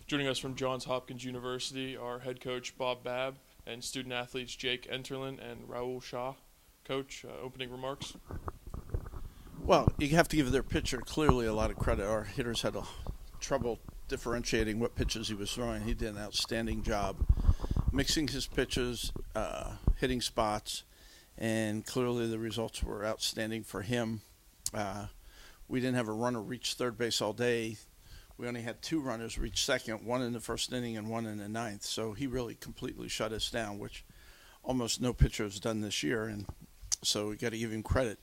Joining us from Johns Hopkins University are head coach Bob Babb and student athletes Jake Enterlin and Raul Shah. Coach, opening remarks? Well, you have to give their pitcher clearly a lot of credit. Our hitters had trouble differentiating what pitches he was throwing. He did an outstanding job mixing his pitches, hitting spots, and clearly the results were outstanding for him. We didn't have a runner reach third base all day. We only had 2 runners reach second, one in the first inning and one in the ninth. So he really completely shut us down, which almost no pitcher has done this year, and so we got to give him credit.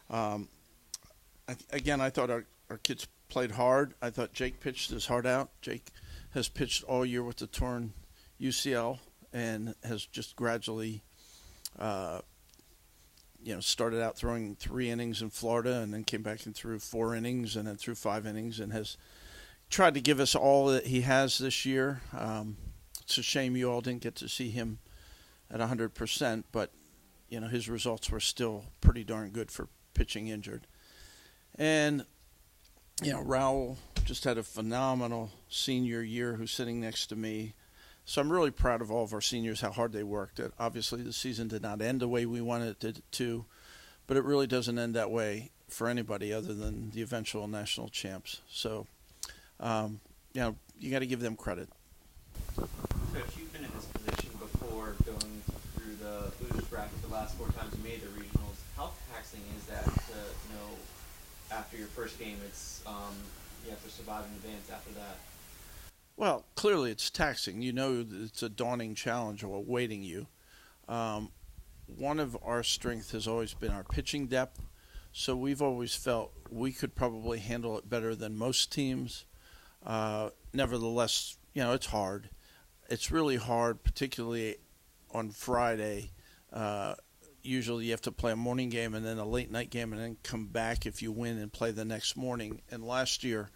Again, I thought our kids played hard. I thought Jake pitched his heart out. Jake has pitched all year with the torn UCL and has just gradually, started out throwing 3 innings in Florida and then came back and threw 4 innings and then threw 5 innings and has tried to give us all that he has this year. It's a shame you all didn't get to see him at 100%, but his results were still pretty darn good for pitching injured. And Raul just had a phenomenal senior year, who's sitting next to me. So I'm really proud of all of our seniors, how hard they worked. Obviously, the season did not end the way we wanted it to, but it really doesn't end that way for anybody other than the eventual national champs. So, you got to give them credit. Coach, you've been in this position before, going through the losers bracket the last 4 times you made the regionals. How taxing is that to after your first game, it's you have to survive in advance after that? Well, clearly it's taxing. It's a daunting challenge awaiting you. One of our strengths has always been our pitching depth, so we've always felt we could probably handle it better than most teams. Nevertheless, it's hard. It's really hard, particularly on Friday. Usually you have to play a morning game and then a late night game and then come back if you win and play the next morning. And last year,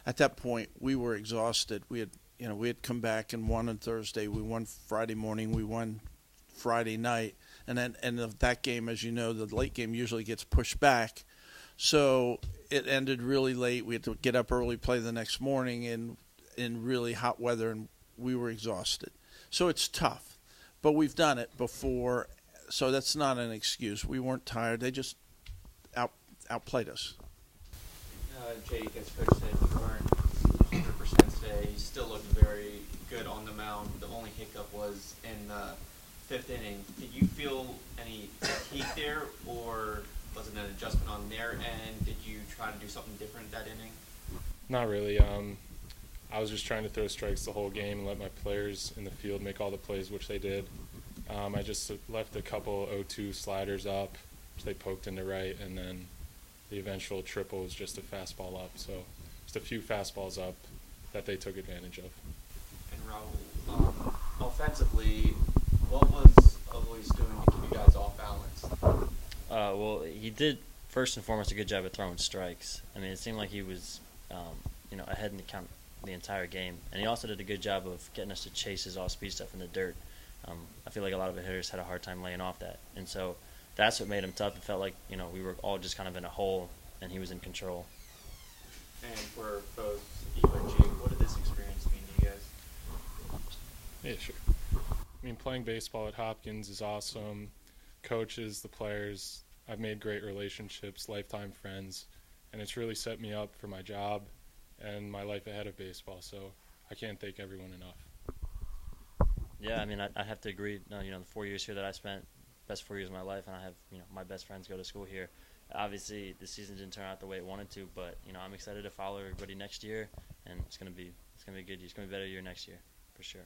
at that point, we were exhausted. We had come back and won on Thursday. We won Friday morning. We won Friday night. And then that game, as you know, the late game usually gets pushed back. So it ended really late. We had to get up early, play the next morning in really hot weather, and we were exhausted. So it's tough. But we've done it before, so that's not an excuse. We weren't tired. They just outplayed us. Jake, as Coach said, you weren't 100% today. You still looked very good on the mound. The only hiccup was in the 5th inning. Did you feel any fatigue there, or was it an adjustment on their end? Did you try to do something different that inning? Not really. I was just trying to throw strikes the whole game and let my players in the field make all the plays, which they did. I just left a couple 0-2 sliders up, which they poked into right, and then the eventual triple was just a fastball up. So just a few fastballs up that they took advantage of. And Raul, offensively, what was Alois doing to keep you guys off balance? Well, he did first and foremost a good job at throwing strikes. I mean, it seemed like he was, ahead in the count the entire game, and he also did a good job of getting us to chase his off-speed stuff in the dirt. I feel like a lot of the hitters had a hard time laying off that, and so that's what made him tough. It felt like we were all just kind of in a hole, and he was in control. And for both you and Jake, what did this experience mean to you guys? Yeah, sure. I mean, playing baseball at Hopkins is awesome. Coaches, the players, I've made great relationships, lifetime friends, and it's really set me up for my job and my life ahead of baseball. So I can't thank everyone enough. Yeah, I mean, I have to agree. The 4 years here that I spent, best 4 years of my life, and I have my best friends go to school here. Obviously, the season didn't turn out the way it wanted to, but I'm excited to follow everybody next year, and it's gonna be good. It's gonna be a better year next year for sure.